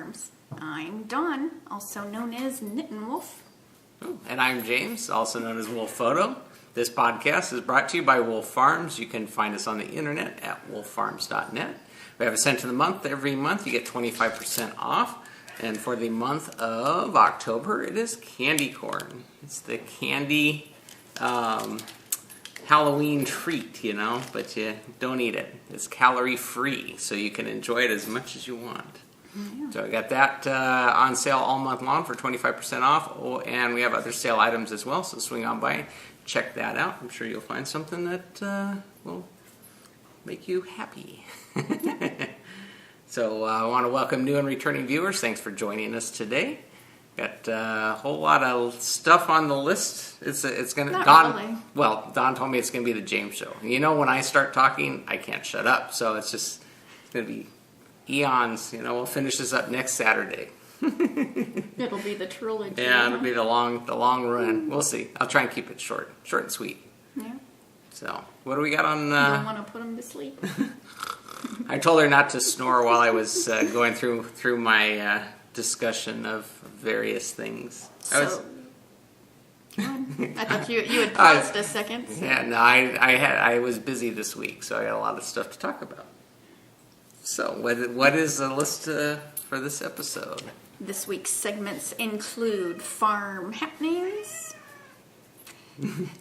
Farms. I'm Dawn, also known as Knittin' Wolf. And I'm James, also known as Wolf Photo. This podcast is brought to you by Wolf Farms. You can find us on the internet at wolffarms.net. We have a cent of the month. Every month you get 25% off. And for the month of October, it is candy corn. It's the candy Halloween treat, but you don't eat it. It's calorie free, so you can enjoy it as much as you want. Yeah. So I got that on sale all month long for 25% off, and we have other sale items as well, so swing on by, check that out. I'm sure you'll find something that will make you happy. So I want to welcome new and returning viewers. Thanks for joining us today. Got a whole lot of stuff on the list. It's gonna Really. Well, Don told me it's gonna be the James show. When I start talking, I can't shut up. So it's gonna be eons. We'll finish this up next Saturday. It'll be the trilogy. Yeah, it'll be the long run. We'll see. I'll try and keep it short and sweet. Yeah. So what do we got on? You don't want to put them to sleep. I told her not to snore while I was going through my discussion of various things. I thought you had paused a second. So. Yeah, no, I was busy this week, so I got a lot of stuff to talk about. So what is the list for this episode? This week's segments include farm happenings,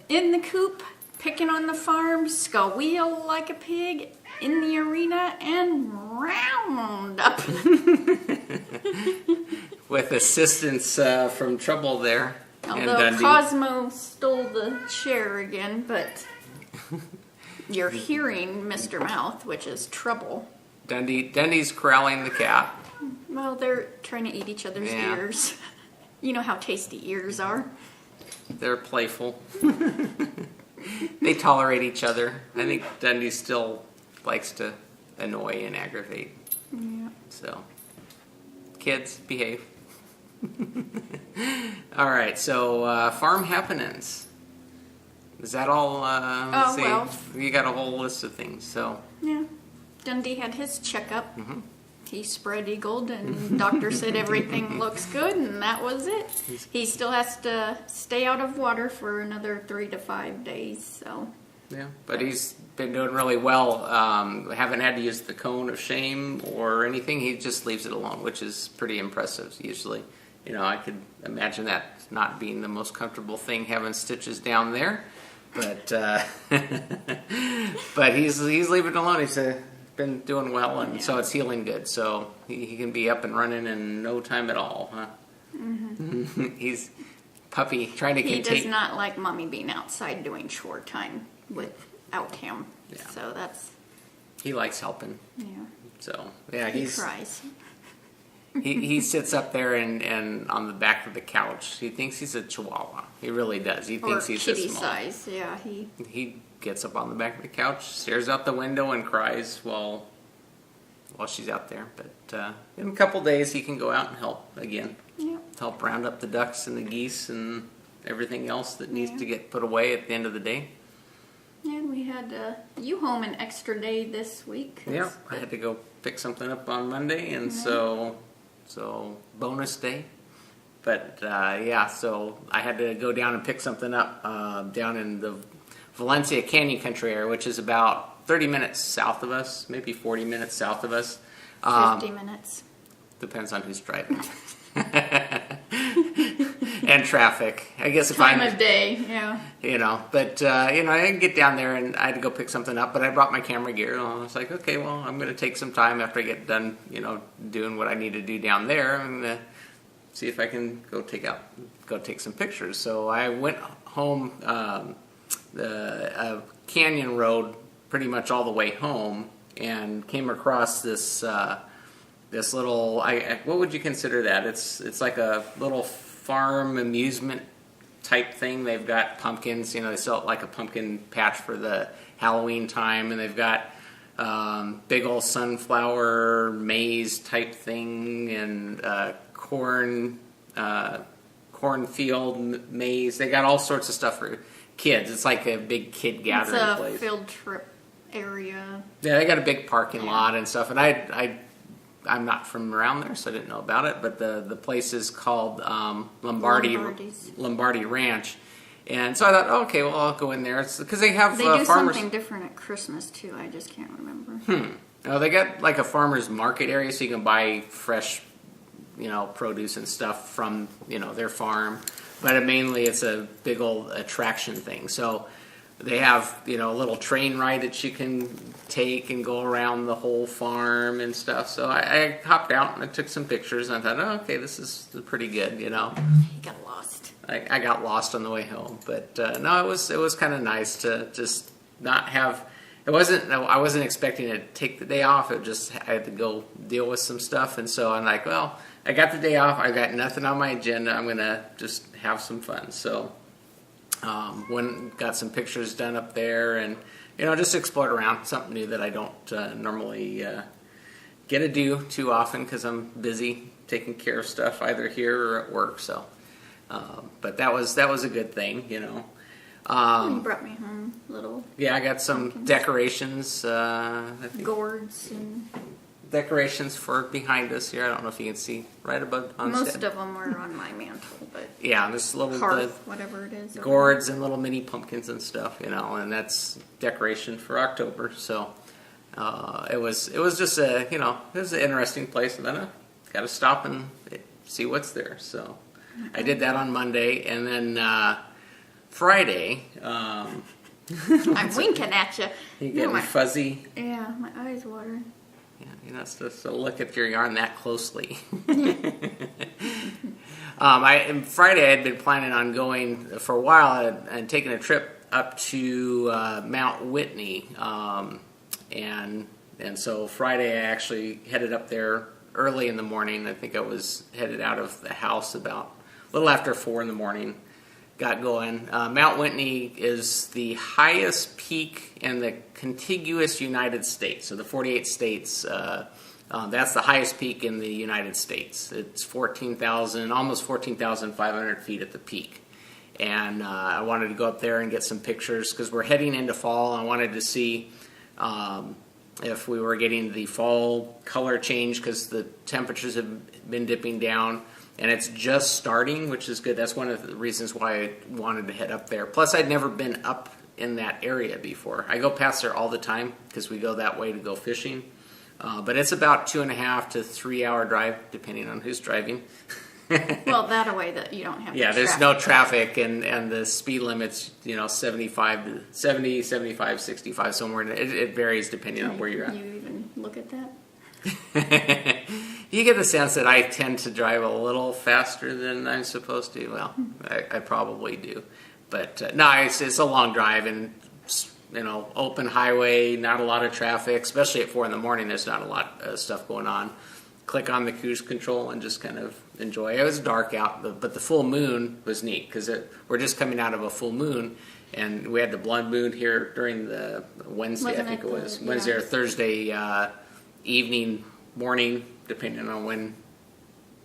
in the coop, picking on the farm, squeal like a pig, in the arena, and roundup. With assistance from Trouble there. Although Cosmo stole the chair again, but you're hearing Mr. Mouth, which is Trouble. Dundee's corralling the cat. Well, they're trying to eat each other's ears. You know how tasty ears are. They're playful. They tolerate each other. I think Dundee still likes to annoy and aggravate. Yeah. So, kids, behave. All right, so farm happenings. Is that all? Well. You got a whole list of things, so. Yeah. Dundee had his checkup. Mm-hmm. He spread eagled, and doctor said everything looks good, and that was it. He still has to stay out of water for another 3 to 5 days, so. Yeah, but he's been doing really well. Haven't had to use the cone of shame or anything. He just leaves it alone, which is pretty impressive usually. I could imagine that not being the most comfortable thing, having stitches down there. But but he's leaving it alone. He's been doing well, and so it's healing good. So he can be up and running in no time at all, huh? Mm-hmm. He's puppy trying to contain. He does not like mommy being outside doing chore time without him. Yeah. So that's. He likes helping. Yeah. So yeah, he cries. He sits up there and on the back of the couch. He thinks he's a chihuahua. He really does. He thinks he's kitty a small size. Yeah, he gets up on the back of the couch, stares out the window, and cries while she's out there. But in a couple days, he can go out and help again. Yeah. Help round up the ducks and the geese and everything else that needs to get put away at the end of the day. And we had you home an extra day this week. Yeah, I had to go pick something up on Monday, and so bonus day. But so I had to go down and pick something up down in the Valencia Canyon Country area, which is about 30 minutes south of us, maybe 40 minutes south of us. 50 minutes. Depends on who's driving. And traffic. I guess if time of day, yeah. But I didn't get down there, and I had to go pick something up, but I brought my camera gear. And I was like, okay, well, I'm going to take some time after I get done, doing what I need to do down there. I'm going to see if I can go take some pictures. So I went home the canyon road pretty much all the way home, and came across this little. What would you consider that? It's like a little farm amusement type thing. They've got pumpkins. They sell like a pumpkin patch for the Halloween time, and they've got big old sunflower maze type thing, and cornfield maze. They got all sorts of stuff for kids. It's like a big kid gathering place. It's a field trip area. Yeah, they got a big parking lot and stuff. And I I'm not from around there, so I didn't know about it. But the place is called Lombardi Ranch, and so I thought, oh, okay, well, I'll go in there. It's because they have They do farmers. something different at Christmas too. I just can't remember. Oh, they got like a farmer's market area, so you can buy fresh, produce and stuff from their farm. But mainly, it's a big old attraction thing. So they have a little train ride that you can take and go around the whole farm and stuff. So I hopped out and I took some pictures, and I thought, oh, okay, this is pretty good. You got lost. I got lost on the way home, but no, it was kind of nice to just not have. I wasn't expecting to take the day off. I had to go deal with some stuff, and so I'm like, well, I got the day off. I got nothing on my agenda. I'm gonna just have some fun. So, got some pictures done up there, and just explored around. Something new that I don't normally get to do too often because I'm busy taking care of stuff either here or at work. So, but that was a good thing, You brought me home little. Yeah, I got some pumpkins. Decorations. Gourds and Decorations for behind us here. I don't know if you can see right above on most set. of them were on my mantle, but Yeah, this little hearth, whatever it is. gourds and little mini pumpkins and stuff, and that's decoration for October. So it was just it was an interesting place, and then I got to stop and see what's there. So I did that on Monday, and then Friday. I'm winking at you. You getting fuzzy? Yeah, my eyes water. Yeah, you're not supposed to look at your yarn that closely. Friday I had been planning on going for a while and taking a trip up to Mount Whitney, and so Friday I actually headed up there early in the morning. I think I was headed out of the house about a little after 4 in the morning. Got going. Mount Whitney is the highest peak in the contiguous United States. So the 48 states, that's the highest peak in the United States. It's almost 14,500 feet at the peak. And I wanted to go up there and get some pictures because we're heading into fall. I wanted to see if we were getting the fall color change because the temperatures have been dipping down. And it's just starting, which is good. That's one of the reasons why I wanted to head up there. Plus, I'd never been up in that area before. I go past there all the time because we go that way to go fishing. But it's about 2.5 to 3 hour drive, depending on who's driving. Well, that way that you don't have. Yeah, there's no traffic, and the speed limit's 75, 65, somewhere. It varies depending on where you're at. You even look at that? You get the sense that I tend to drive a little faster than I'm supposed to. Well, I probably do, but no, it's a long drive and open highway, not a lot of traffic, especially at 4 in the morning. There's not a lot of stuff going on. Click on the cruise control and just kind of enjoy. It was dark out, but the full moon was neat because we're just coming out of a full moon, and we had the blood moon here during the Wednesday. Wasn't I think it it was the- Wednesday yeah. or Thursday evening, morning, depending on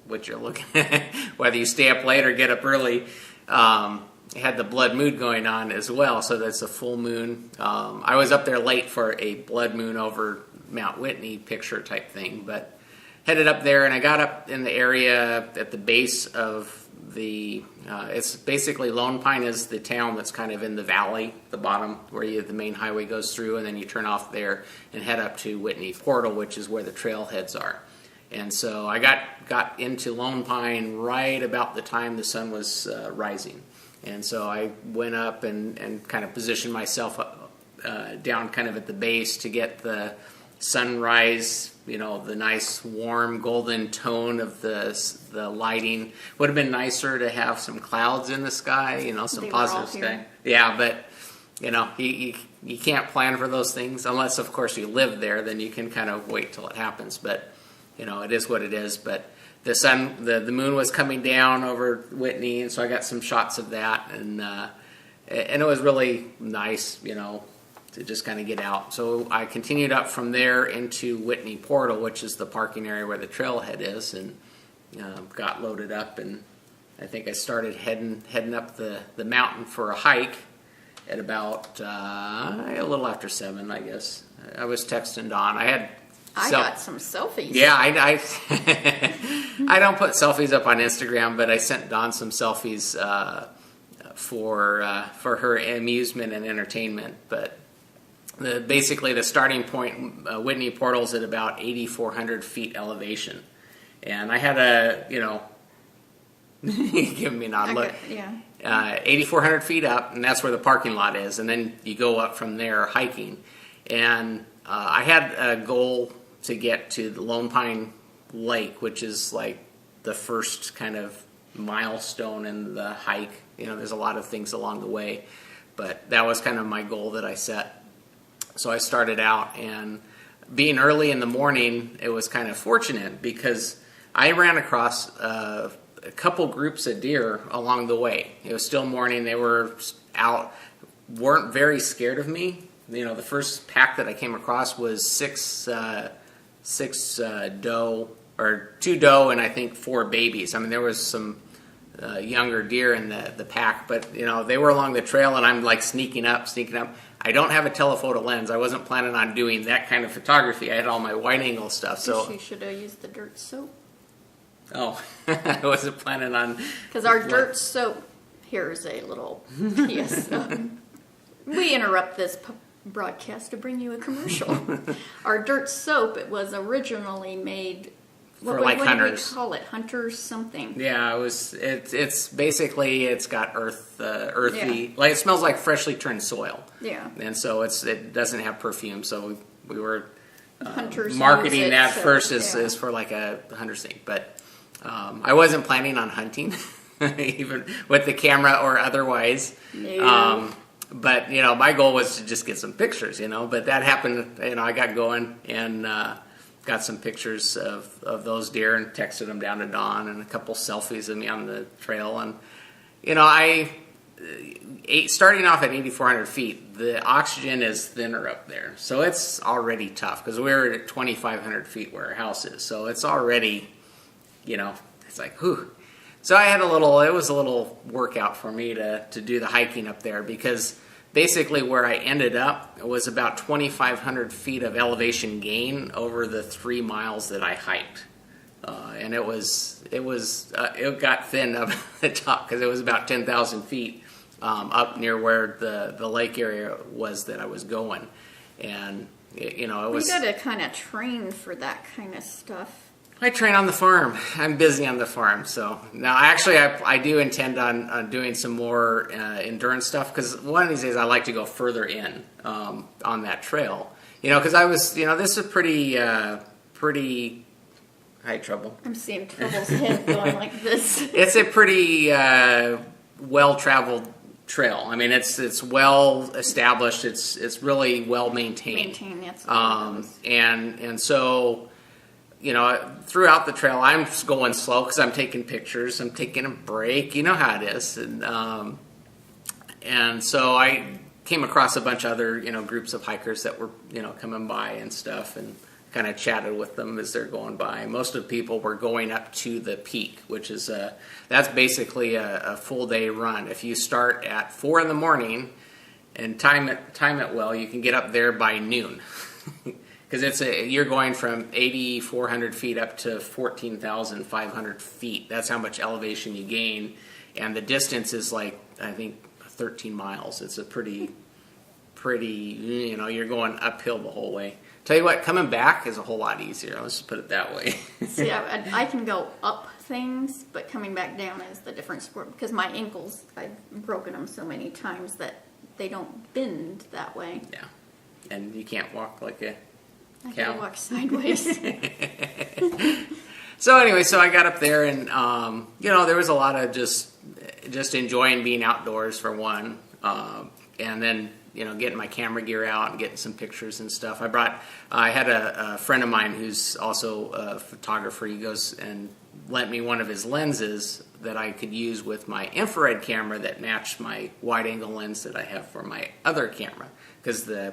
what you're looking at, whether you stay up late or get up early. It had the blood moon going on as well, so that's a full moon. I was up there late for a blood moon over Mount Whitney picture type thing, but headed up there, and I got up in the area at the base of it's basically Lone Pine is the town that's kind of in the valley, the bottom where the main highway goes through, and then you turn off there and head up to Whitney Portal, which is where the trailheads are. And so I got into Lone Pine right about the time the sun was rising. And so I went up and kind of positioned myself down kind of at the base to get the sunrise, the nice warm golden tone of the lighting. Would have been nicer to have some clouds in the sky, some They were positive all sky. here. Yeah, but you can't plan for those things unless, of course, you live there. Then you can kind of wait till it happens. But it is what it is. But the moon was coming down over Whitney, and so I got some shots of that, and it was really nice, to just kind of get out. So I continued up from there into Whitney Portal, which is the parking area where the trailhead is, and got loaded up, and I think I started heading up the mountain for a hike at about a little after 7, I guess. I was texting Dawn. I had I got some selfies. Yeah, I don't put selfies up on Instagram, but I sent Dawn some selfies for her amusement and entertainment. But basically, the starting point, Whitney Portal's at about 8,400 feet elevation, and I had a give me an odd look. 8,400 feet up, and that's where the parking lot is, and then you go up from there hiking. And I had a goal to get to the Lone Pine Lake, which is like the first kind of milestone in the hike. There's a lot of things along the way, but that was kind of my goal that I set. So I started out, and being early in the morning, it was kind of fortunate because I ran across a couple groups of deer along the way. It was still morning. They were out, weren't very scared of me. The first pack that I came across was six doe, or 2 doe, and I think 4 babies. I mean, there was some younger deer in the pack, but they were along the trail, and I'm like sneaking up. I don't have a telephoto lens. I wasn't planning on doing that kind of photography. I had all my wide angle stuff. So you should have used the dirt soap. Oh, I wasn't planning on. Because our dirt soap, here's a little PS. We interrupt this broadcast to bring you a commercial. Our dirt soap, it was originally made for like hunters. What do we call it? Hunters something. Yeah, it was. It's basically it's got earthy, like it smells like freshly turned soil. Yeah. And so it doesn't have perfume. So we were hunters marketing that so, first as for like a hunter's thing, but. I wasn't planning on hunting, even with the camera or otherwise. No. But my goal was to just get some pictures. But that happened. I got going and got some pictures of those deer and texted them down to Dawn, and a couple selfies of me on the trail. And starting off at 8,400 feet, the oxygen is thinner up there, so it's already tough because we're at 2,500 feet where our house is, so it's already. It's like, whew. So I had it was a little workout for me to do the hiking up there, because basically where I ended up was about 2,500 feet of elevation gain over the 3 miles that I hiked. And it got thin up at the top because it was about 10,000 feet up near where the lake area was that I was going. And, it was... You got to kind of train for that kind of stuff. I train on the farm. I'm busy on the farm. So now, actually, I do intend on doing some more endurance stuff, because one of these days I like to go further in on that trail. Because I was, this is pretty. I had trouble. I'm seeing Trouble's head going like this. It's a pretty well-traveled trail. I mean, it's well established. It's really well maintained. That's and so. Throughout the trail, I'm just going slow because I'm taking pictures. I'm taking a break. You know how it is. And so I came across a bunch of other, groups of hikers that were, coming by and stuff, and kind of chatted with them as they're going by. Most of the people were going up to the peak, which is that's basically a full day run. If you start at 4 in the morning and time it well, you can get up there by noon. Because you're going from 8,400 feet up to 14,500 feet. That's how much elevation you gain, and the distance is like, I think, 13 miles. It's a pretty. You're going uphill the whole way. Tell you what, coming back is a whole lot easier. Let's just put it that way. See, I can go up things, but coming back down is the difference because my ankles, I've broken them so many times that they don't bend that way. Yeah, and you can't walk like a. I can walk sideways. So anyway, I got up there, and there was a lot of just enjoying being outdoors for one, and then getting my camera gear out and getting some pictures and stuff. I had a friend of mine who's also a photographer. He goes and lent me one of his lenses that I could use with my infrared camera that matched my wide angle lens that I have for my other camera, because the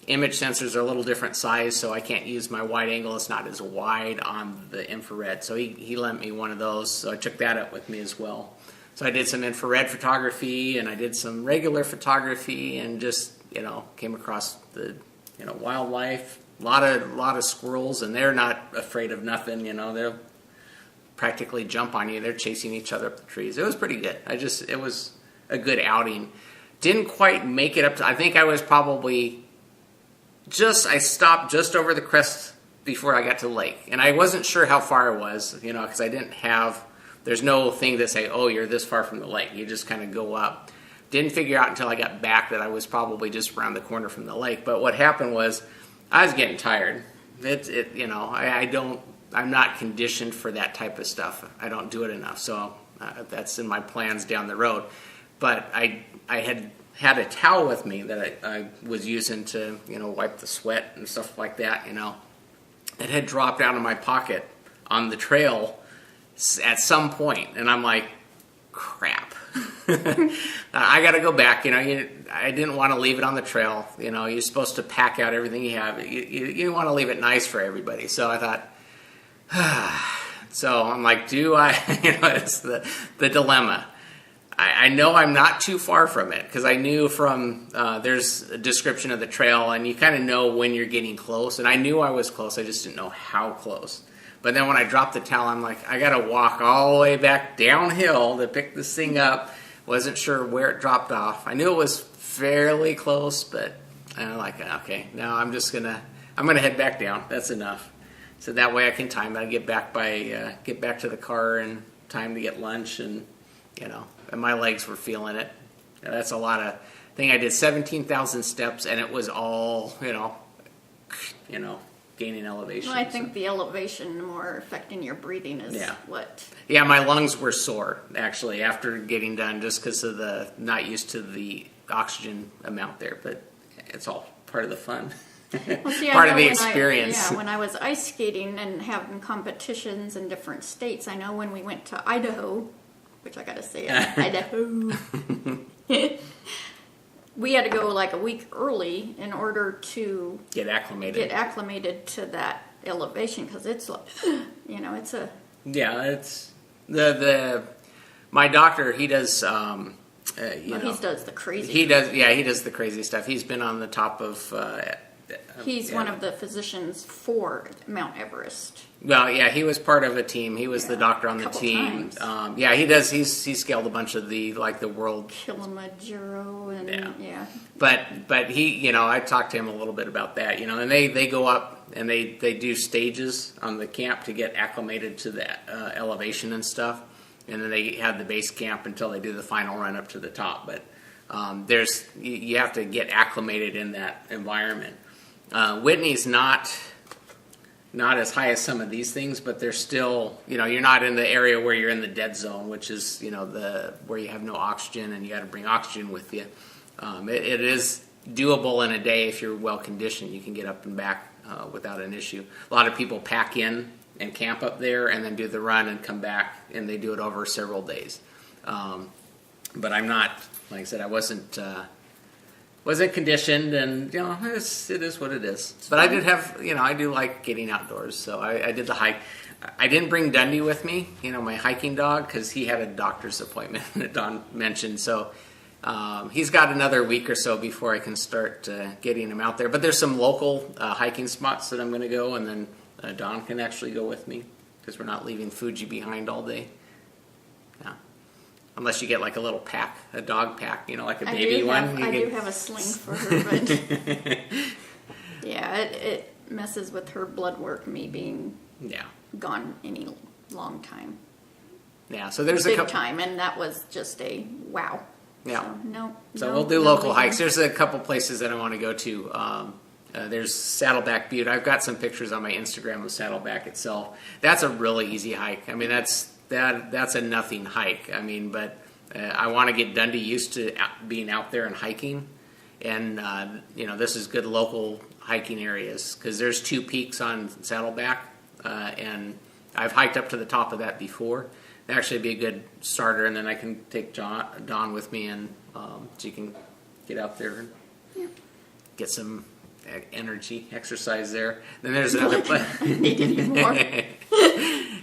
image sensors are a little different size, so I can't use my wide angle. It's not as wide on the infrared. So he lent me one of those, so I took that up with me as well. So I did some infrared photography, and I did some regular photography, and just, came across the, wildlife, lot of squirrels, and they're not afraid of nothing. They'll practically jump on you. They're chasing each other up the trees. It was pretty good. It was a good outing. Didn't quite make it up to, I think I was probably I stopped just over the crest before I got to the lake. And I wasn't sure how far it was, because I didn't have, there's no thing to say, oh, you're this far from the lake. You just kind of go up. Didn't figure out until I got back that I was probably just around the corner from the lake. But what happened was I was getting tired. I'm not conditioned for that type of stuff. I don't do it enough. So that's in my plans down the road. But I had a towel with me that I was using to, wipe the sweat and stuff like that, It had dropped out of my pocket on the trail at some point, and I'm like, crap. I got to go back. I didn't want to leave it on the trail. You're supposed to pack out everything you have. You want to leave it nice for everybody. So I thought, so I'm like, do I? It's the dilemma. I know I'm not too far from it because I knew from there's a description of the trail, and you kind of know when you're getting close. And I knew I was close. I just didn't know how close. But then when I dropped the towel, I'm like, I got to walk all the way back downhill to pick this thing up. Wasn't sure where it dropped off. I knew it was fairly close, but I'm like, okay, now I'm gonna head back down. That's enough. So that way I can time it. I get back to the car in time to get lunch, and and my legs were feeling it. That's a lot of thing. I did 17,000 steps, and it was all gaining elevation. Well, I think the elevation more affecting your breathing is what. Yeah, my lungs were sore actually after getting done, just because of the not used to the oxygen amount there. But it's all part of the fun. Well, see, part of the experience. When I was ice skating and having competitions in different states, I know when we went to Idaho, which I gotta say, Idaho. We had to go like a week early in order to get acclimated to that elevation, because it's like, it's a it's the my doctor. He does he does the crazy. He does the crazy stuff. He's been on the top of. He's one of the physicians for Mount Everest. Well, yeah, he was part of a team. He was the doctor on the team. He does. He's scaled a bunch of the world Kilimanjaro and But he, I talked to him a little bit about that. And they go up and they do stages on the camp to get acclimated to that elevation and stuff, and then they have the base camp until they do the final run up to the top. But you have to get acclimated in that environment. Whitney's not as high as some of these things, but they're still, you're not in the area where you're in the dead zone, which is, where you have no oxygen and you got to bring oxygen with you. It is doable in a day if you're well conditioned. You can get up and back without an issue. A lot of people pack in and camp up there and then do the run and come back, and they do it over several days. But I'm not, like I said, I wasn't conditioned, and it is what it is. But I did have, I do like getting outdoors, so I did the hike. I didn't bring Dundee with me, my hiking dog, because he had a doctor's appointment that Don mentioned. So he's got another week or so before I can start getting him out there. But there's some local hiking spots that I'm going to go, and then Don can actually go with me, because we're not leaving Fuji behind all day. Yeah. Unless you get like a little pack, a dog pack, like a baby one. I do have a sling for her, but it messes with her blood work, me being gone any long time. Yeah, so there's a big time, and that was just a wow. Yeah. So we'll do local hikes. There's a couple places that I want to go to. There's Saddleback Butte. I've got some pictures on my Instagram of Saddleback itself. That's a really easy hike. I mean, that's a nothing hike. I mean, but I want to get Dundee used to being out there and hiking, and this is good local hiking areas, because there's 2 peaks on Saddleback, and I've hiked up to the top of that before. It'd actually be a good starter, and then I can take Dawn with me, and she can get out there and get some energy exercise there. Then there's another place. Need any more.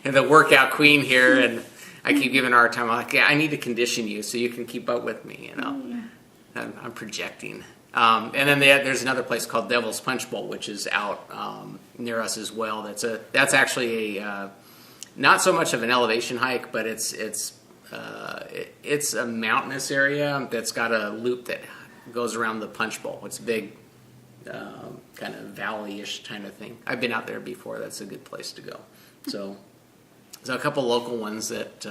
And the workout queen here, and I keep giving her a hard time. I'm like, I need to condition you so you can keep up with me, I'm projecting. And then there's another place called Devil's Punch Bowl, which is out near us as well. That's actually a not so much of an elevation hike, but it's a mountainous area that's got a loop that goes around the punch bowl. It's a big kind of valley-ish kind of thing. I've been out there before. That's a good place to go. So a couple local ones that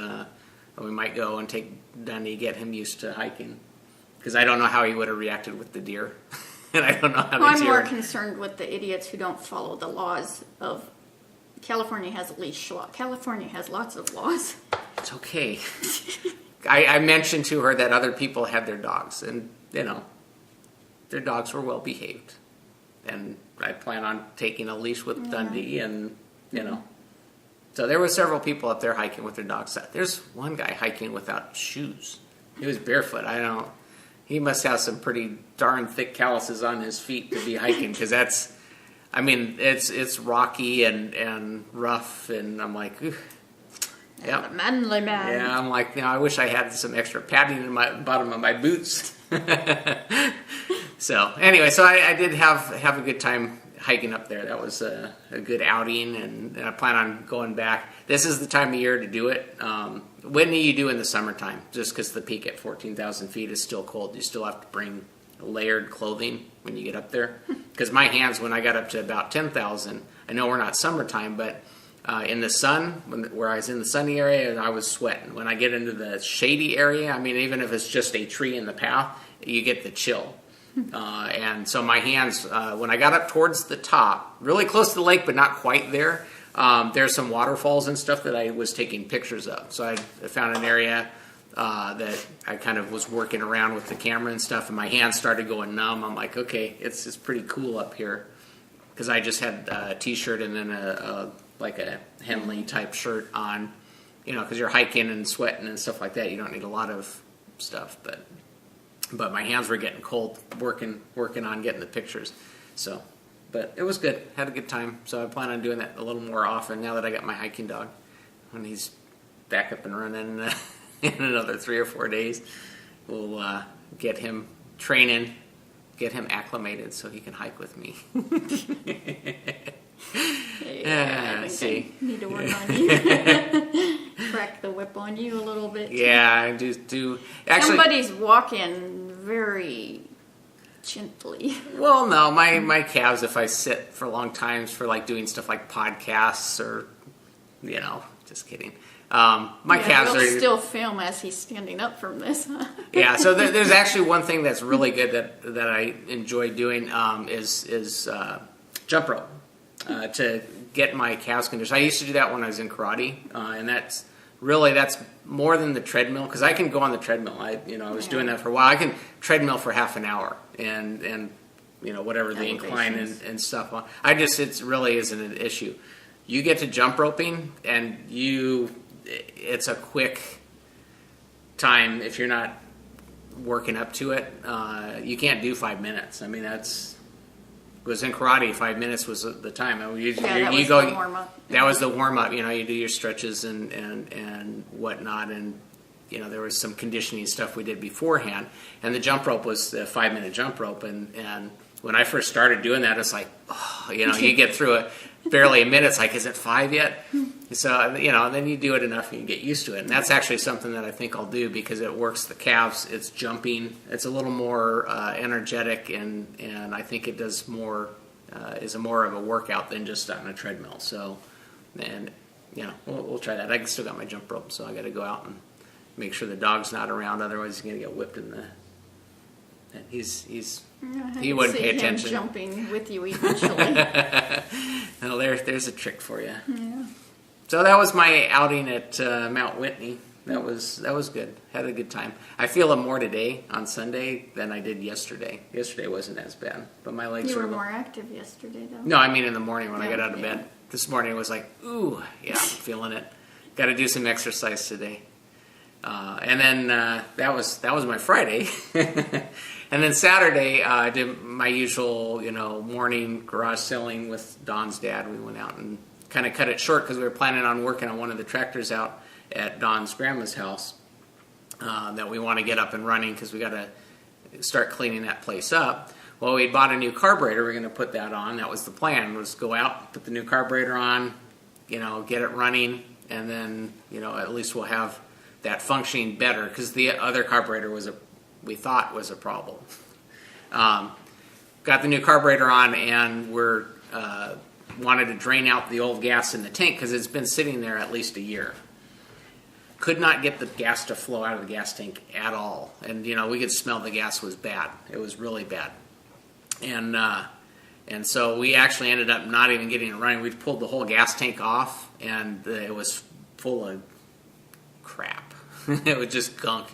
we might go and take Dundee, get him used to hiking. Because I don't know how he would have reacted with the deer. And I don't know how I'm more concerned with the idiots who don't follow the laws of... California has a leash law. California has lots of laws. It's okay. I mentioned to her that other people had their dogs, and, their dogs were well behaved. And I plan on taking a leash with Dundee, and, So there were several people up there hiking with their dogs. There's one guy hiking without shoes. He was barefoot. He must have some pretty darn thick calluses on his feet to be hiking, because it's rocky and rough, and I'm like, ooh. Yeah, manly man. Yeah, I'm like, I wish I had some extra padding in my bottom of my boots. So anyway, I did have a good time hiking up there. That was a good outing, and I plan on going back. This is the time of year to do it. Whitney, you do in the summertime, just because the peak at 14,000 feet is still cold. You still have to bring layered clothing when you get up there. Because my hands, when I got up to about 10,000, I know we're not summertime, but in the sun, where I was in the sunny area, I was sweating. When I get into the shady area, even if it's just a tree in the path, you get the chill. And so my hands, when I got up towards the top, really close to the lake, but not quite there, there's some waterfalls and stuff that I was taking pictures of. So I found an area that I kind of was working around with the camera and stuff, and my hands started going numb. I'm like, okay, it's pretty cool up here, because I just had a t-shirt and then a Henley type shirt on, because you're hiking and sweating and stuff like that. You don't need a lot of stuff, but my hands were getting cold working on getting the pictures. So, but it was good. Had a good time. So I plan on doing that a little more often now that I got my hiking dog. When he's back up and running in another 3 or 4 days, we'll get him training, get him acclimated so he can hike with me. I think I need to work on you. Crack the whip on you a little bit. Yeah, I do. Actually, somebody's walking very gently. Well, no, my calves, if I sit for long times for doing stuff like podcasts or, just kidding. My calves we'll are still film as he's standing up from this. Yeah, so there's actually one thing that's really good that I enjoy doing is jump rope to get my calves conditioned. I used to do that when I was in karate, and that's more than the treadmill, because I can go on the treadmill. I was doing that for a while. I can treadmill for half an hour and whatever the incline and stuff. It really isn't an issue. You get to jump roping, and it's a quick time if you're not working up to it. You can't do 5 minutes. Was in karate, 5 minutes was the time. That was the warm-up. That was the warm-up. You do your stretches and whatnot, and there was some conditioning stuff we did beforehand. And the jump rope was the 5-minute jump rope, and when I first started doing that, it's like, you get through it barely a minute. It's like, is it 5 yet? So, and then you do it enough and you get used to it. And that's actually something that I think I'll do, because it works the calves. It's jumping. It's a little more energetic, and I think it does more, is more of a workout than just on a treadmill. So, and, we'll try that. I still got my jump rope, so I got to go out and make sure the dog's not around. Otherwise, he's going to get whipped in the... And he wouldn't pay attention. Him jumping with you eventually. Well, there's a trick for you. Yeah. So that was my outing at Mount Whitney. That was good. Had a good time. I feel it more today on Sunday than I did yesterday. Yesterday wasn't as bad, but my legs were... You were more active yesterday, though. No, in the morning when I got out of bed. This morning it was like, ooh, yeah, I'm feeling it. Got to do some exercise today. And then that was my Friday. And then Saturday, I did my usual, morning garage selling with Don's dad. We went out and kind of cut it short because we were planning on working on one of the tractors out at Don's grandma's house that we want to get up and running, because we got to start cleaning that place up. Well, we bought a new carburetor. We're going to put that on. That was the plan, was go out, put the new carburetor on, get it running, and then, at least we'll have that functioning better, because the other carburetor we thought was a problem. Got the new carburetor on, and we're wanted to drain out the old gas in the tank because it's been sitting there at least a year. Could not get the gas to flow out of the gas tank at all, and we could smell the gas was bad. It was really bad. And so we actually ended up not even getting it running. We pulled the whole gas tank off, and it was full of crap. It was just gunk.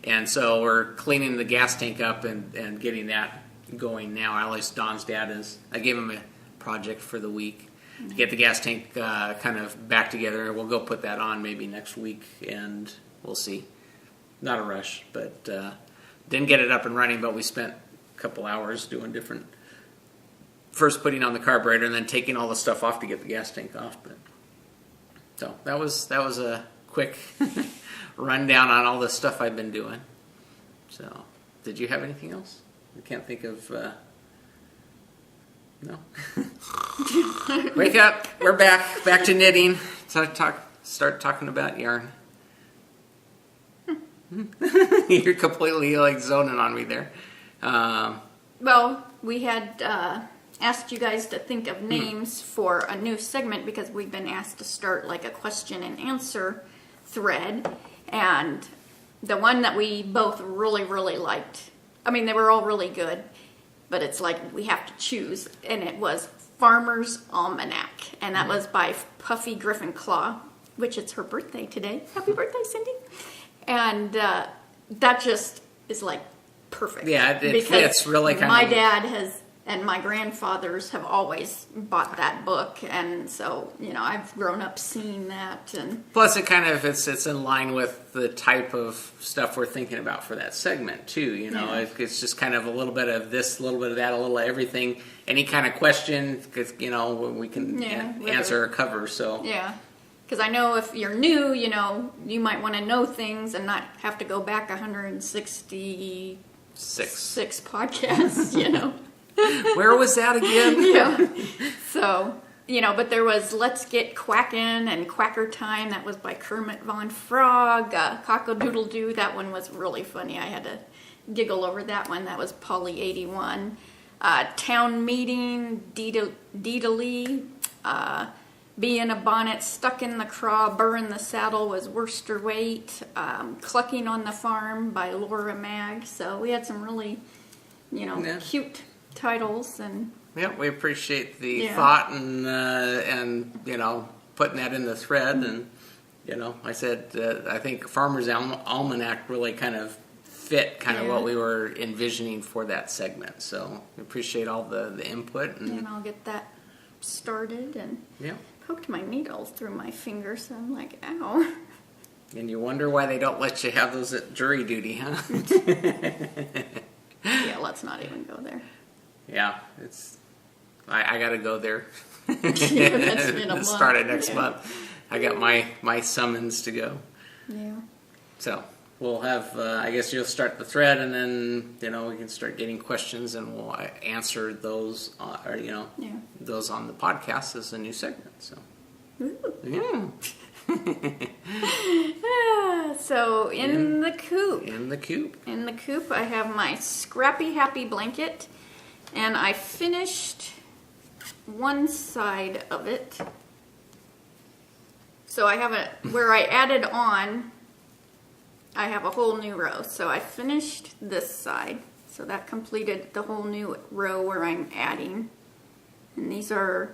And so we're cleaning the gas tank up and getting that going now. At least Don's dad is. I gave him a project for the week to get the gas tank kind of back together. We'll go put that on maybe next week, and we'll see. Not a rush, but didn't get it up and running, but we spent couple hours doing different, first putting on the carburetor and then taking all the stuff off to get the gas tank off. But so that was a quick rundown on all the stuff I've been doing. So did you have anything else? I can't think of no. Wake up, we're back to knitting. Start talking about yarn. You're completely zoning on me there. Well, we had asked you guys to think of names for a new segment because we've been asked to start a question and answer thread, and the one that we both really, really liked, I mean, they were all really good, but it's we have to choose, and it was Farmer's Almanac, and that was by Puffy Griffin Claw, which it's her birthday today. Happy birthday, Cindy. And that just is perfect. Yeah, it fits really kind of. My dad and my grandfathers have always bought that book, and so I've grown up seeing that. And plus, it's in line with the type of stuff we're thinking about for that segment too. It's just kind of a little bit of this, a little bit of that, a little of everything. Any kind of question, because we can answer or cover. So yeah. Because I know if you're new, you might want to know things and not have to go back 166 podcasts, Where was that again? Yeah. So, but there was Let's Get Quackin' and Quacker Time. That was by Kermit Von Frog. Cock-a-doodle-doo. That one was really funny. I had to giggle over that one. That was Polly 81. Town Meeting, Deedlee. Bee in a Bonnet, Stuck in the Craw, Burr in the Saddle was Worcester Weight, Clucking on the Farm by Laura Mag. So we had some really, cute titles. And yeah, we appreciate the thought and putting that in the thread. And I said I think Farmer's Almanac really kind of fit what we were envisioning for that segment. So we appreciate all the input. And I'll get that started and. Yeah. Poked my needles through my fingers, so I'm like, ow. And you wonder why they don't let you have those at jury duty, huh? Yeah, let's not even go there. Yeah, I got to go there. Yeah, that's been a month. Start it next month. I got my summons to go. Yeah. So we'll have, I guess you'll start the thread, and then, we can start getting questions, and we'll answer those, those on the podcast as a new segment. So, ooh. Yeah. So, in the coop. In the coop. In the coop, I have my Scrappy Happy blanket, and I finished one side of it. So, I have where I added on, I have a whole new row. So I finished this side. So that completed the whole new row where I'm adding. And these are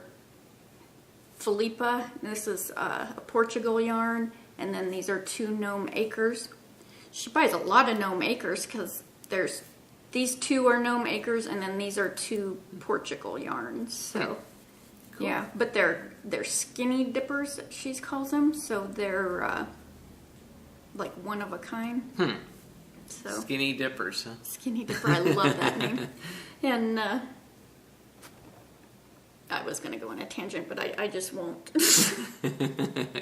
Philippa. This is a Portugal yarn. And then these are 2 Gnome Acres. She buys a lot of Gnome Acres because these 2 are Gnome Acres, and then these are 2 Portugal yarns. So cool. Yeah, but they're skinny dippers, she calls them. So they're one of a kind. So Skinny Dippers, huh? Skinny Dipper, I love that name. And I was going to go on a tangent, but I just won't.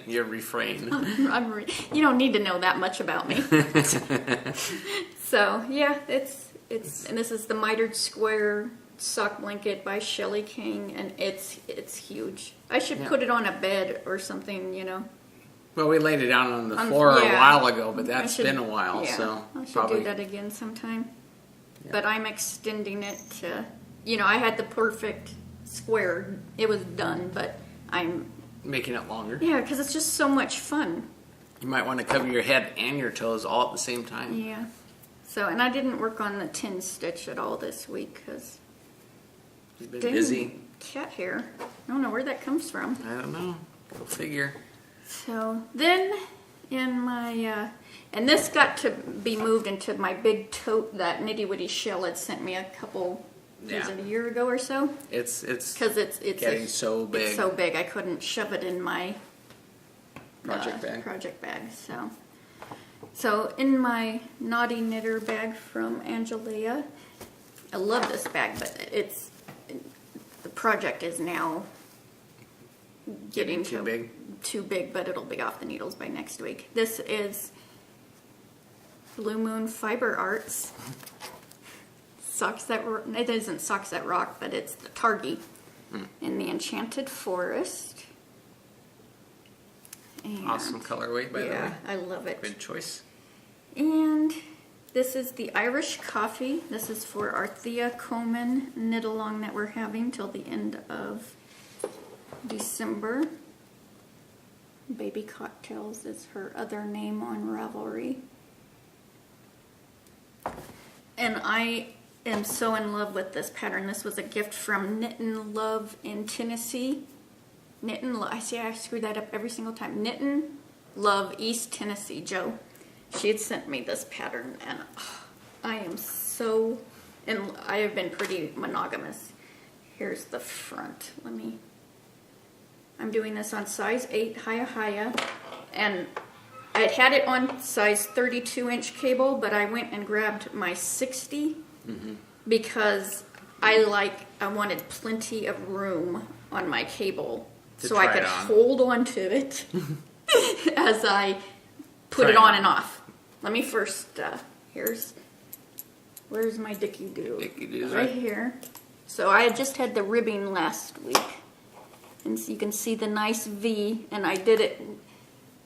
You're refrain. You don't need to know that much about me. So yeah, and this is the mitered square sock blanket by Shelley King, and it's huge. I should put it on a bed or something, you know. Well, we laid it down on the floor a while ago, but that's been a while, so I should do that again sometime. Yeah. But I'm extending it to, you know, I had the perfect square. It was done, but I'm making it longer. Yeah, because it's just so much fun. You might want to cover your head and your toes all at the same time. Yeah. So, and I didn't work on the 10 stitch at all this week because you've been busy. Cat hair. I don't know where that comes from. I don't know. Go figure. So then, in my and this got to be moved into my big tote that Nitty Witty Shell had sent me a couple. Was it a year ago or so? It's because it's getting so big. It's so big I couldn't shove it in my project bag. So in my Naughty Knitter bag from Angelia, I love this bag, but the project is now getting too big, but it'll be off the needles by next week. This is Blue Moon Fiber Arts. It isn't Socks That Rock, but it's the Targi in the Enchanted Forest. And awesome colorway, by the way. Yeah, I love it. Good choice. And this is the Irish Coffee. This is for our Thea Coleman knit-along that we're having till the end of December. Baby Cocktails is her other name on Ravelry. And I am so in love with this pattern. This was a gift from Knittin' Love in Tennessee. Knittin' Love, I screw that up every single time. Knittin' Love, East Tennessee, Joe. She had sent me this pattern, and I am so, and I have been pretty monogamous. Here's the front. I'm doing this on size 8 Haya, and I had it on size 32-inch cable, but I went and grabbed my 60 because I wanted plenty of room on my cable so I could hold on to it as I put it on and off. Let me first, where's my Dicky Doo? Dicky Doo's right here. So I just had the ribbing last week. And so you can see the nice V, and I did it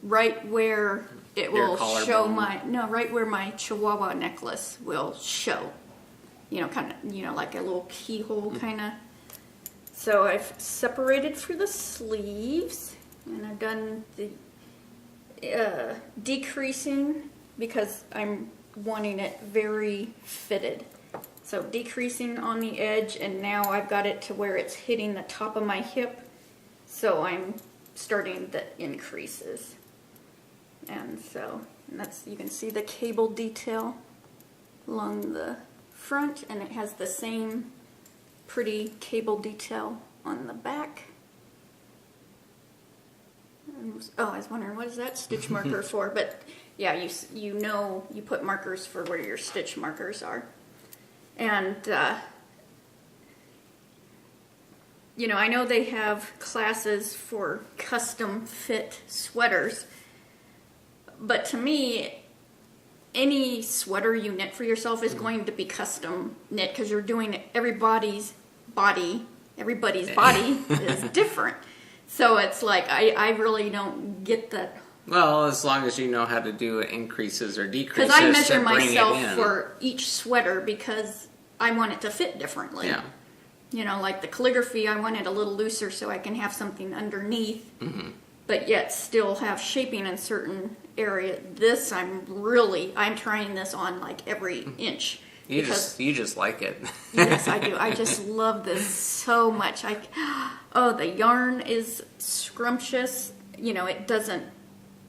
right where it will show right where my Chihuahua necklace will show. You know, kind of, like a little keyhole kind of. So I've separated for the sleeves, and I've done the decreasing because I'm wanting it very fitted. So decreasing on the edge, and now I've got it to where it's hitting the top of my hip. So I'm starting the increases. And that's, you can see the cable detail along the front, and it has the same pretty cable detail on the back. I was wondering, what is that stitch marker for? But yeah, you put markers for where your stitch markers are. And I know they have classes for custom fit sweaters, but to me, any sweater you knit for yourself is going to be custom knit because you're doing everybody's body is different. So it's like, I really don't get that. Well, as long as you know how to do increases or decreases. Because I measure myself for each sweater because I want it to fit differently. Yeah. Like the calligraphy, I want it a little looser so I can have something underneath, but yet still have shaping in certain area. This, I'm trying this on like every inch. You just like it. Yes, I do. I just love this so much. The yarn is scrumptious. It doesn't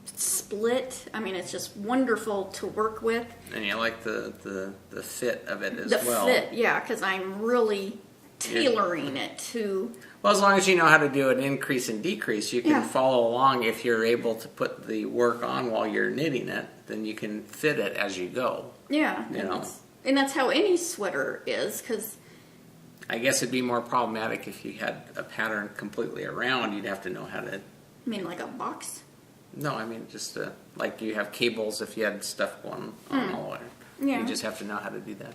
split. I mean, it's just wonderful to work with. And you like the fit of it as well. The fit, yeah, because I'm really tailoring it to. Well, as long as you know how to do an increase and decrease, you can follow along. If you're able to put the work on while you're knitting it, then you can fit it as you go. Yeah, and that's how any sweater is, because I guess it'd be more problematic if you had a pattern completely around. You'd have to know how to. You mean like a box? No, I mean just like you have cables if you had stuff going on all the way. Yeah. You just have to know how to do that.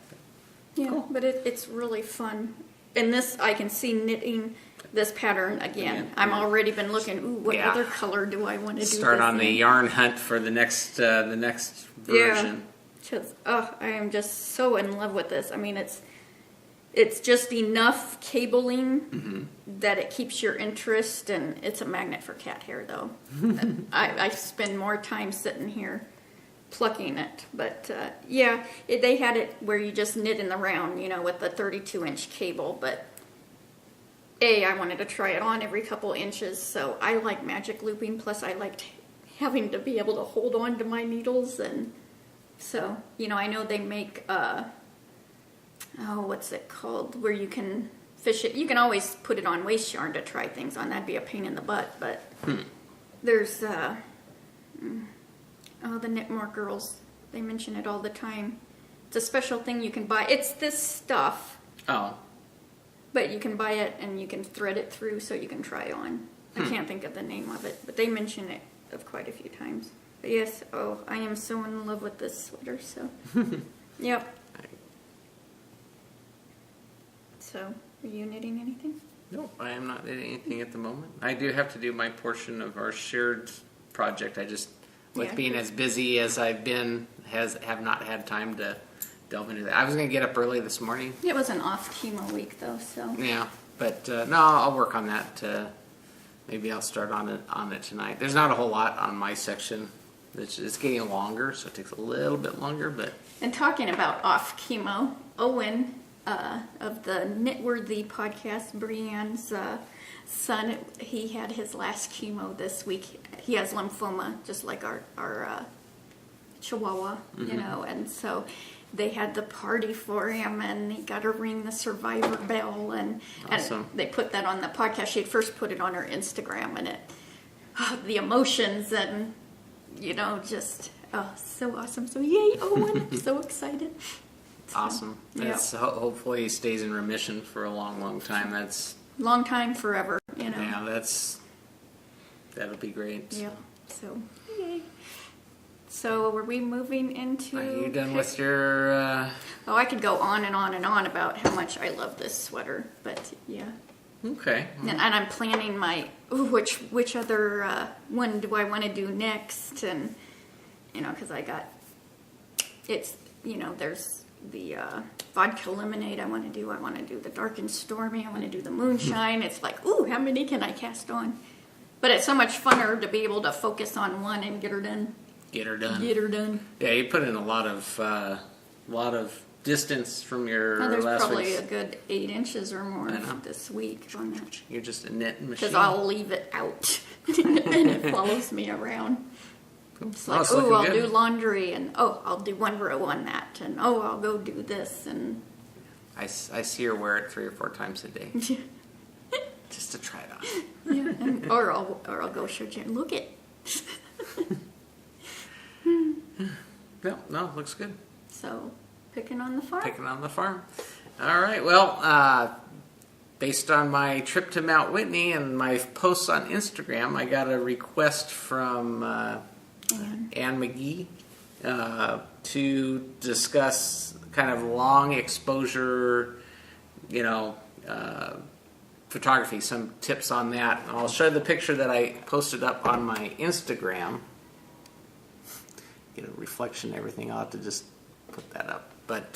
Yeah, Cool. but it's really fun. And this, I can see knitting this pattern again. Yeah. I'm already been looking, ooh, what Yeah. other color do I want to do Start this on the in? yarn hunt for the next version. Because, I am just so in love with this. I mean, it's just enough cabling that it keeps your interest, and it's a magnet for cat hair, though. I spend more time sitting here plucking it. But, they had it where you just knit in the round, with the 32-inch cable. But, I wanted to try it on every couple inches, so I like magic looping. Plus, I liked having to be able to hold on to my needles. And so, I know they make... what's it called? Where you can fish it. You can always put it on waste yarn to try things on. That'd be a pain in the butt. But there's, the Knitmore girls. They mention it all the time. It's a special thing you can buy. It's this stuff. Oh. But you can buy it and you can thread it through so you can try on. I can't think of the name of it. But they mention it of quite a few times. But yes, I am so in love with this sweater. So, yep. So, are you knitting anything? No, I am not knitting anything at the moment. I do have to do my portion of our shared project. I just, with being as busy as I've been, have not had time to delve into that. I was going to get up early this morning. It was an off chemo week, though, so. Yeah, but no, I'll work on that. Maybe I'll start on it tonight. There's not a whole lot on my section. It's getting longer, so it takes a little bit longer. But and talking about off chemo, Owen of the Knitworthy podcast, Brienne's son, he had his last chemo this week. He has lymphoma, just like our Chihuahua, and so they had the party for him, and he got to ring the survivor bell, and Awesome. and they put that on the podcast. She had first put it on her Instagram, and the emotions and just so awesome. So yay, Owen! I'm so excited. awesome. That's hopefully he stays in remission for a long, long time. That's long time, forever. Yeah, that'll be great. Yeah. So yay. So were we moving into? Are you done with your? Oh, I could go on and on and on about how much I love this sweater, but yeah. Okay. And I'm planning my which other one do I want to do next, and because I got there's the vodka lemonade I want to do. I want to do the dark and stormy. I want to do the moonshine. It's like, ooh, how many can I cast on? But it's so much funner to be able to focus on one and get her done. Get her done. Get her done. Yeah, you put in a lot of distance from your There's last probably week's. a good 8 inches or more this week on that. You're just a knitting machine. Because I'll leave it out, and it follows me around. It's like, it's looking I'll good. do laundry, and I'll do one row on that, and I'll go do this, and I see her wear it 3 or 4 times a day, just to try it on. yeah, or I'll go show Jen. Look it. No, looks good. So, picking on the farm. Picking on the farm. All right. Well, based on my trip to Mount Whitney and my posts on Instagram, I got a request from Ann McGee to discuss kind of long exposure, photography, some tips on that. I'll show the picture that I posted up on my Instagram. Get a reflection and everything. I'll have to just put that up. But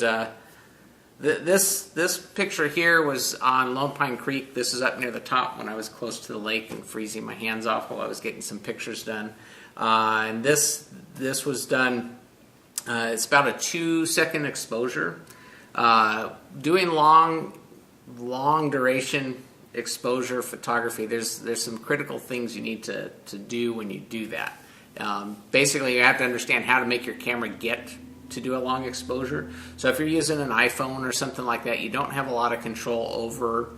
this picture here was on Lone Pine Creek. This is up near the top when I was close to the lake and freezing my hands off while I was getting some pictures done. And this was done, it's about a 2-second exposure. Doing long duration exposure photography, there's some critical things you need to do when you do that. Basically, you have to understand how to make your camera get to do a long exposure. So if you're using an iPhone or something like that, you don't have a lot of control over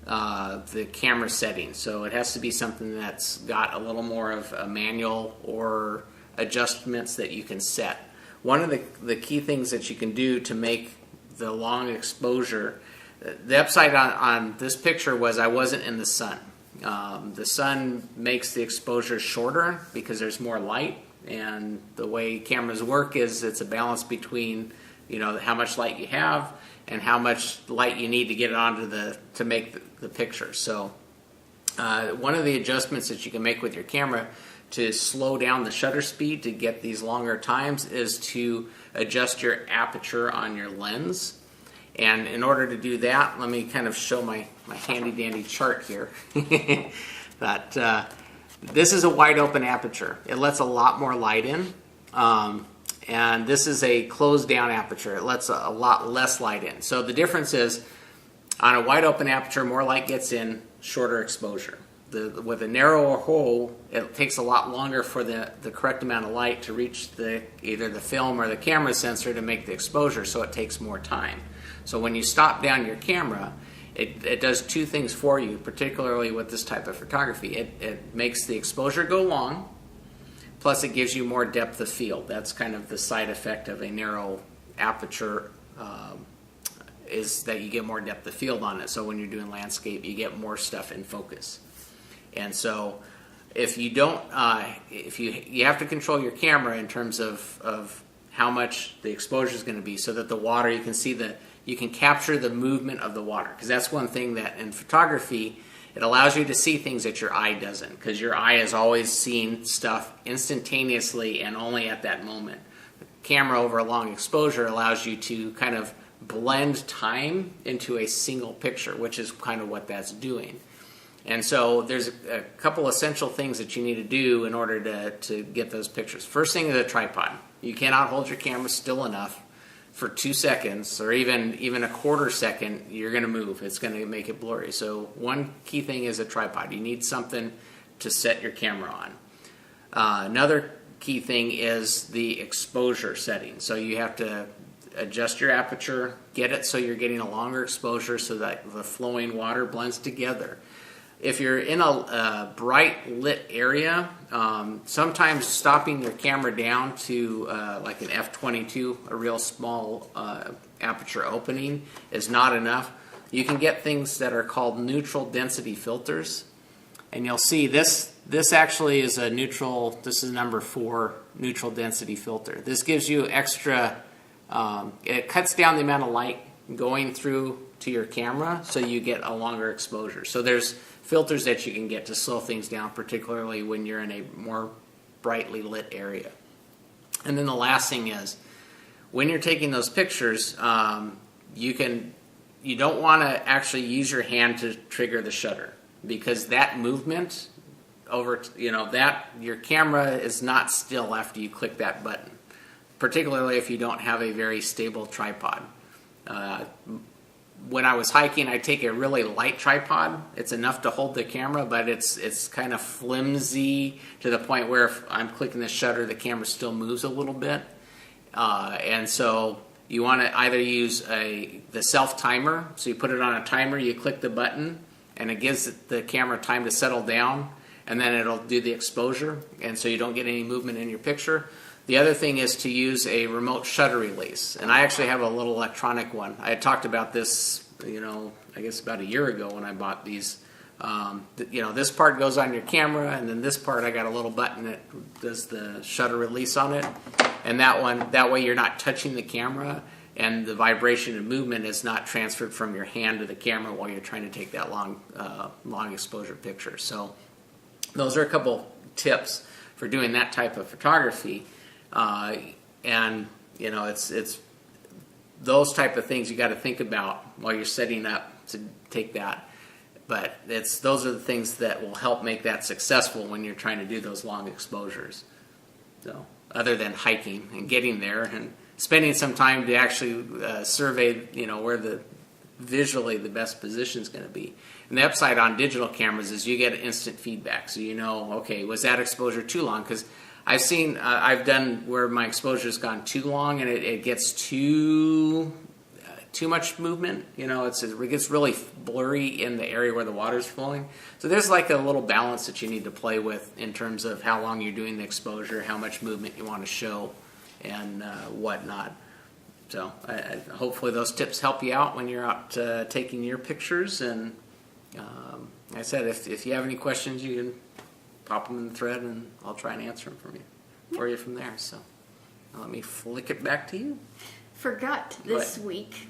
the camera settings. So it has to be something that's got a little more of a manual or adjustments that you can set. One of the key things that you can do to make the long exposure, the upside on this picture was I wasn't in the sun. The sun makes the exposure shorter because there's more light, and the way cameras work is it's a balance between how much light you have and how much light you need to get it onto to make the picture. So one of the adjustments that you can make with your camera to slow down the shutter speed to get these longer times is to adjust your aperture on your lens. And in order to do that, let me kind of show my handy dandy chart here. That this is a wide open aperture. It lets a lot more light in. And this is a closed down aperture. It lets a lot less light in. So the difference is, on a wide open aperture, more light gets in, shorter exposure. With a narrower hole, it takes a lot longer for the correct amount of light to reach either the film or the camera sensor to make the exposure, so it takes more time. So when you stop down your camera, it does two things for you, particularly with this type of photography. It makes the exposure go long, plus it gives you more depth of field. That's kind of the side effect of a narrow aperture, is that you get more depth of field on it. So when you're doing landscape, you get more stuff in focus. And so if you don't, you have to control your camera in terms of how much the exposure is going to be, so that the water, you can capture the movement of the water. Because that's one thing that in photography, it allows you to see things that your eye doesn't, because your eye is always seeing stuff instantaneously and only at that moment. The camera over a long exposure allows you to kind of blend time into a single picture, which is kind of what that's doing. And so there's a couple essential things that you need to do in order to get those pictures. First thing is a tripod. You cannot hold your camera still enough for 2 seconds, or even a quarter second. You're going to move. It's going to make it blurry. So one key thing is a tripod. You need something to set your camera on. Another key thing is the exposure setting. So you have to adjust your aperture, get it so you're getting a longer exposure so that the flowing water blends together. If you're in a bright lit area, sometimes stopping your camera down to like an f/22, a real small aperture opening, is not enough. You can get things that are called neutral density filters, and you'll see this actually is a neutral. This is number 4 neutral density filter. This gives you extra. It cuts down the amount of light going through to your camera, so you get a longer exposure. So there's filters that you can get to slow things down, particularly when you're in a more brightly lit area. And then the last thing is, when you're taking those pictures, you don't want to actually use your hand to trigger the shutter, because that movement your camera is not still after you click that button, particularly if you don't have a very stable tripod. When I was hiking, I take a really light tripod. It's enough to hold the camera, but it's kind of flimsy to the point where if I'm clicking the shutter, the camera still moves a little bit. And so you want to either use the self timer. So you put it on a timer, you click the button, and it gives the camera time to settle down, and then it'll do the exposure, and so you don't get any movement in your picture. The other thing is to use a remote shutter release, and I actually have a little electronic one. I had talked about this, I guess about a year ago when I bought these. This part goes on your camera, and then this part I got a little button that does the shutter release on it, and that way you're not touching the camera, and the vibration and movement is not transferred from your hand to the camera while you're trying to take that long exposure picture. So those are a couple tips for doing that type of photography. It's those type of things you got to think about while you're setting up to take that. But those are the things that will help make that successful when you're trying to do those long exposures. So, other than hiking and getting there and spending some time to actually survey, where visually the best position is going to be. And the upside on digital cameras is you get instant feedback, so okay, was that exposure too long? Because I've done where my exposure's gone too long and it gets too much movement. It gets really blurry in the area where the water's flowing. So there's like a little balance that you need to play with in terms of how long you're doing the exposure, how much movement you want to show, and whatnot. So hopefully those tips help you out when you're out taking your pictures. And like I said, if you have any questions, you can pop them in the thread, and I'll try and answer them for you from there. So let me flick it back to you. forgot this What? week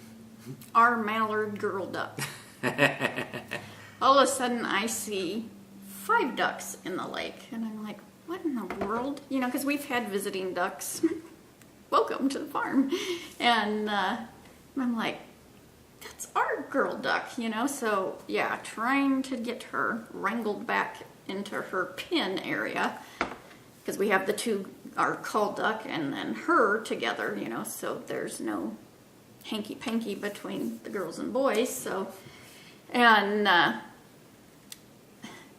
our Mallard Girl duck. All of a sudden I see 5 ducks in the lake, and I'm like, what in the world? You know, because we've had visiting ducks. Welcome to the farm. And I'm like, that's our girl duck, you know? So, yeah, trying to get her wrangled back into her pen area, because we have the 2, our call duck and then her together, you know, so there's no hanky-panky between the girls and boys, so, and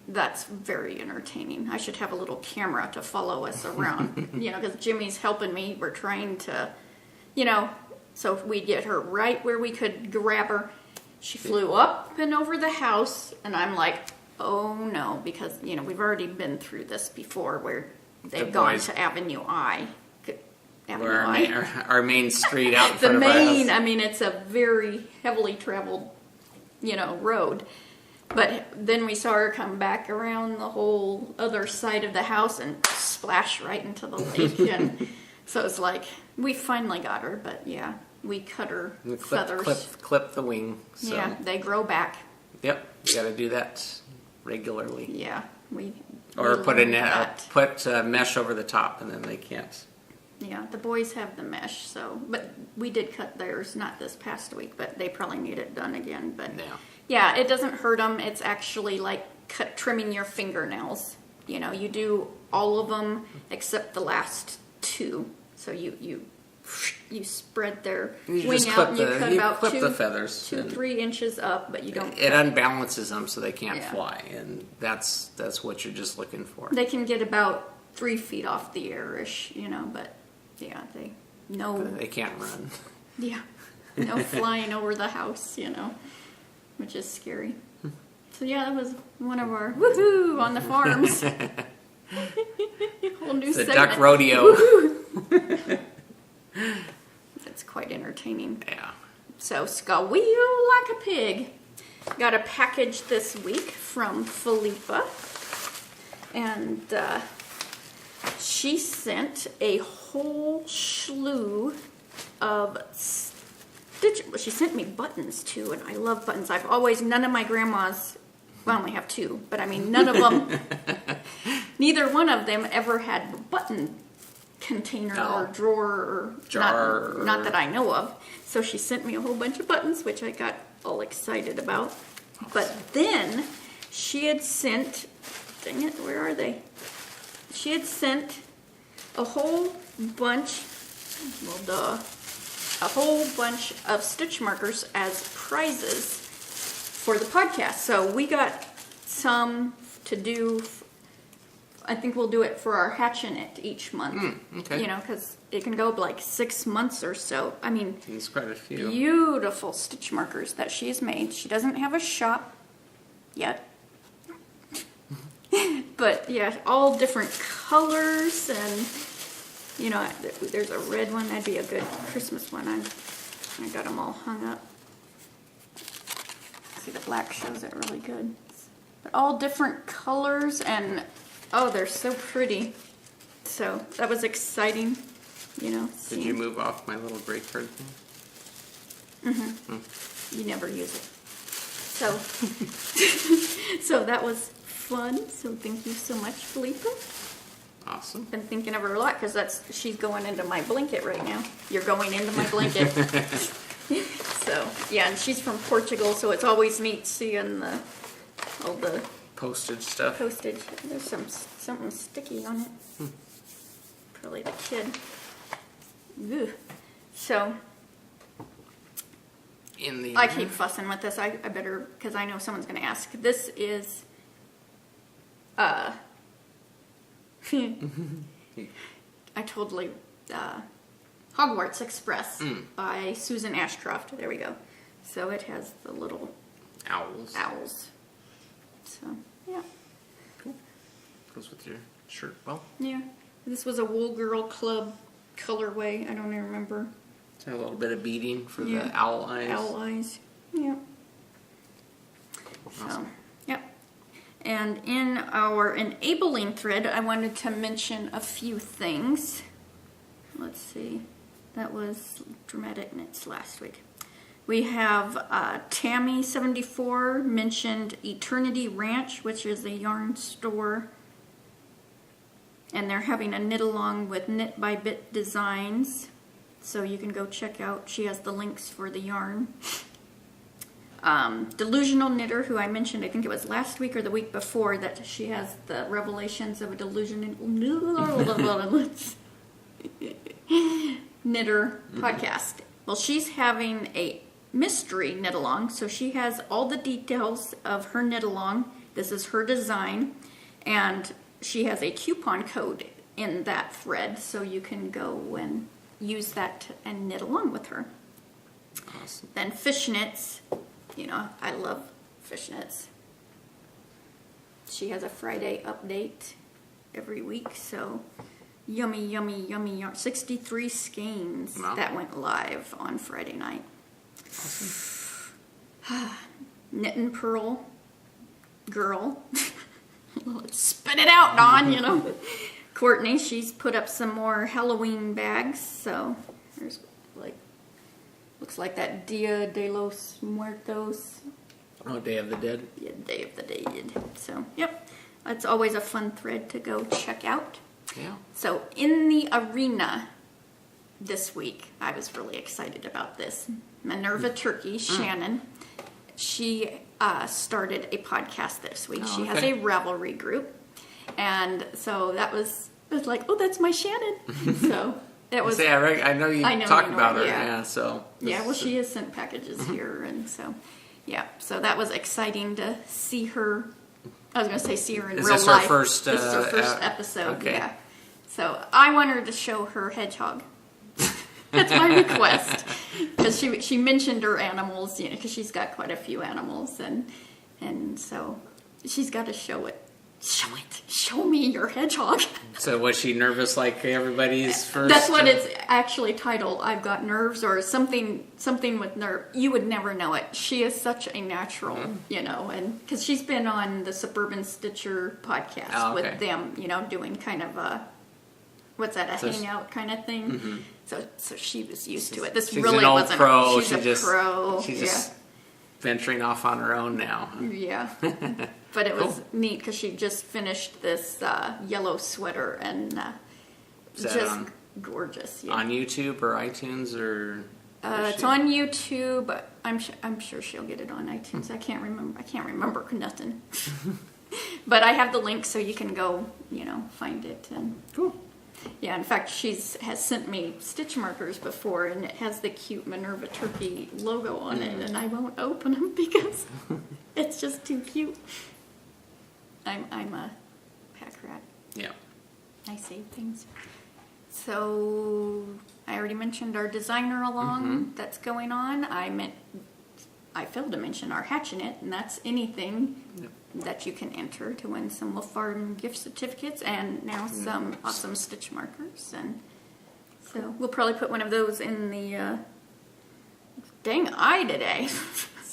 that's very entertaining. I should have a little camera to follow us around, you know, because Jimmy's helping me. We're trying to, you know, so if we get her right where we could grab her. She flew up and over the house, and I'm like, oh no, because, you know, we've already been through this before where they've gone to Avenue I. Where our main street out in the front of our main, house. I mean, it's a very heavily traveled, you know, road. But then we saw her come back around the whole other side of the house and splash right into the lake. And so it's like, we finally got her, but yeah, we cut her feathers. Clip the wing. So. Yeah, they grow back. Yep, you got to do that regularly. Yeah, or we put a learned net, that. put mesh over the top, and then they can't. Yeah, the boys have the mesh, so, but we did cut theirs, not this past week, but they probably need it done again. But yeah, it doesn't hurt them. It's actually like trimming your fingernails. You know, you do all of them except the last 2. So you spread their wing out and you cut about the feathers 2-3 inches up, but you don't. It unbalances them so they can't Yeah. fly, and that's what you're just looking for. They can get about 3 feet off the air-ish, you know, but yeah, They can't run. Yeah, no flying over the house, you know, which is scary. So yeah, that was one of our woohoo on the farms. Whole new The segment. duck rodeo. That's quite entertaining. Yeah. So Squeal like a pig. Got a package this week from Philippa, and she sent a whole slew of stitch. Well, she sent me buttons too, and I love buttons. None of my grandmas, well, I only have 2, but I mean, none of them, neither one of them ever had a button container or drawer or jar. Not that I know of. So she sent me a whole bunch of buttons, which I got all excited about. But then she had sent, dang it, where are they? She had sent a whole bunch, a whole bunch of stitch markers as prizes for the podcast. So we got some to do. I think we'll do it for our hatching it each month. Okay. You know, because it can go like 6 months or so. I mean, There's quite a few. beautiful stitch markers that she's made. She doesn't have a shop yet. But yeah, all different colors, and you know, there's a red one. That'd be a good Christmas one. I got them all hung up. See, the black shows it really good. But all different colors, and oh, they're so pretty. So that was exciting, you know. Did you move off my little gray card thing? You never use it. So, so that was fun. So thank you so much, Philippa. Awesome. Been thinking of her a lot because she's going into my blanket right now. You're going into my blanket. So yeah, and she's from Portugal, so it's always neat seeing all the Postage stuff. postage. There's something sticky on it. Probably the kid. Ugh. So I keep fussing with this. I better, because I know someone's going to ask. This is I totally Hogwarts Express by Susan Ashcroft. There we go. So it has the little owls. So yeah. Cool. Goes with your shirt well. Yeah. This was a Wool Girl Club colorway. I don't even remember. A little bit of beading for the owl eyes. Owl eyes. Yeah. Awesome. So, yep. And in our enabling thread, I wanted to mention a few things. Let's see. that was Dramatic Knits last week. We have Tammy74 mentioned Eternity Ranch, which is a yarn store. And they're having a knit along with Knit by Bit Designs. So you can go check out. She has the links for the yarn. Delusional Knitter, who I mentioned, I think it was last week or the week before, that she has the Revelations of a Delusional Knitter podcast. Well, she's having a mystery knit along, so she has all the details of her knit along. This is her design, and she has a coupon code in that thread, so you can go and use that and knit along with her. Awesome. Then fishnets, you know, I love fishnets. She has a Friday update every week, so yummy, yummy, yummy yarn. 63 skeins that went live on Friday night. Awesome. Knit and Purl Girl. Let's spit it out, Dawn, you know. Courtney, she's put up some more Halloween bags, so there's like, looks like that Dia de los Muertos. Oh, Day of the Dead. Yeah, Day of the Dead. So, yep, that's always a fun thread to go check out. Yeah. So, in the arena this week, I was really excited about this. Minerva Turkey, Shannon, she started a podcast this week. She has a Ravelry group. And so that was like, oh, that's my Shannon. So it was. I know you talked about her. Yeah. So yeah, well, she has sent packages here, and so yeah, so that was exciting to see her. I was going to say see her in real life. Is this her first? This is her first episode. Okay. Yeah. So I want her to show her hedgehog. That's my request, because she mentioned her animals, you know, because she's got quite a few animals, and so she's got to show it. Show it. Show me your hedgehog. So was she nervous like everybody's first? That's what it's actually titled. I've got nerves or something with nerve. You would never know it. She is such a natural, you know, and because she's been on the Suburban Stitcher podcast with them, you know, doing kind of a, what's that, a hangout kind of thing. Mm-hmm. So she was used to it. This she's really an old wasn't. Pro. She's a pro. She's just venturing off on her own now. Yeah. But it was neat because she just finished this yellow sweater and just gorgeous. Yeah. On YouTube or iTunes or? It's on YouTube. I'm sure she'll get it on iTunes. I can't remember nothing. But I have the link so you can go, you know, find it. And cool. Yeah, in fact, has sent me stitch markers before, and it has the cute Minerva Turkey logo on it, and I won't open them because it's just too cute. I'm a pack rat. Yeah. I save things. So I already mentioned our designer along that's going on. I failed to mention our Hatchinit, and that's anything that you can enter to win some Wolf Farm gift certificates and now some awesome stitch markers. And so we'll probably put one of those in the dang eye today.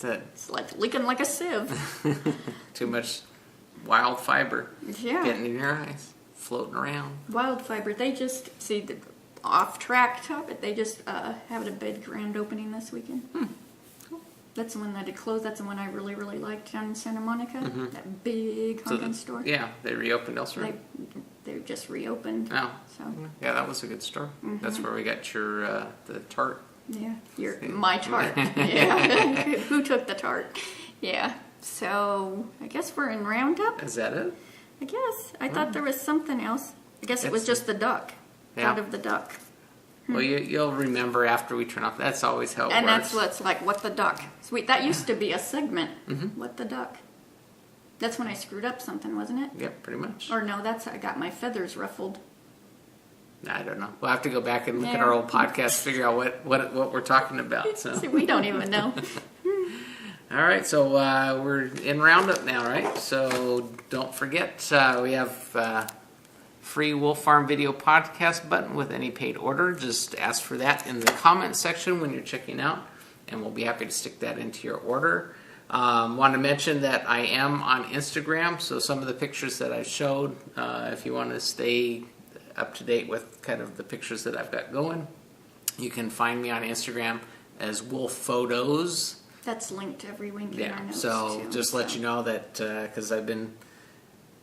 It's like leaking like a sieve. Too much wild fiber getting in your eyes, floating around. Wild fiber. They just, see, the off-track topic, they just have a big grand opening this weekend. Cool. That's the one that had closed. That's the one I really, really liked down in Santa Monica. That big honking store. Yeah, they reopened elsewhere. They just reopened. Oh. So. Yeah, that was a good store. That's where we got your the tart. Yeah, my tart. Yeah. Who took the tart? Yeah. So, I guess we're in Roundup. Is that it? I guess. I thought there was something else. I guess it was just the duck. Out of the duck. Well, you'll remember after we turn off. That's always how it works. And that's what's like, what the duck. Sweet. That used to be a segment. What the duck. That's when I screwed up something, wasn't it? Yep, pretty much. Or no, I got my feathers ruffled. I don't know. We'll have to go back and look at our old podcast, figure out what we're talking about. So. See, we don't even know. All right, so we're in Roundup now, right? So don't forget, we have free Wolf Farm video podcast button with any paid order. Just ask for that in the comment section when you're checking out, and we'll be happy to stick that into your order. Want to mention that I am on Instagram, so some of the pictures that I showed, if you want to stay up to date with kind of the pictures that I've got going, You can find me on Instagram as Wolf Photos. That's linked every week in our notes So too, just let you know that because I've been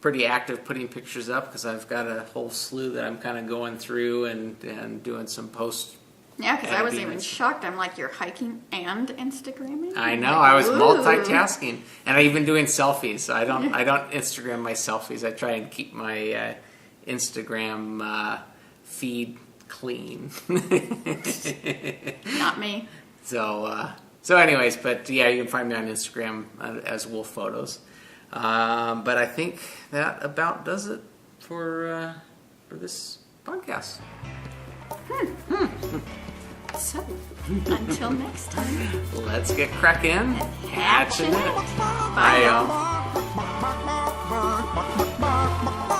pretty active putting pictures up because I've got a whole slew that I'm kind of going through and doing some post. Yeah, because I was editing. even shocked. I'm like, you're hiking and Instagramming? I know, Like, I was ooh. multitasking, and I even doing selfies. I don't Instagram my selfies. I try and keep my Instagram feed clean. Not me. So anyways, but yeah, you can find me on Instagram as Wolf Photos. But I think that about does it for this podcast. So, until next time. Let's get cracking. Hatching it. Bye, Bye, y'all. y'all.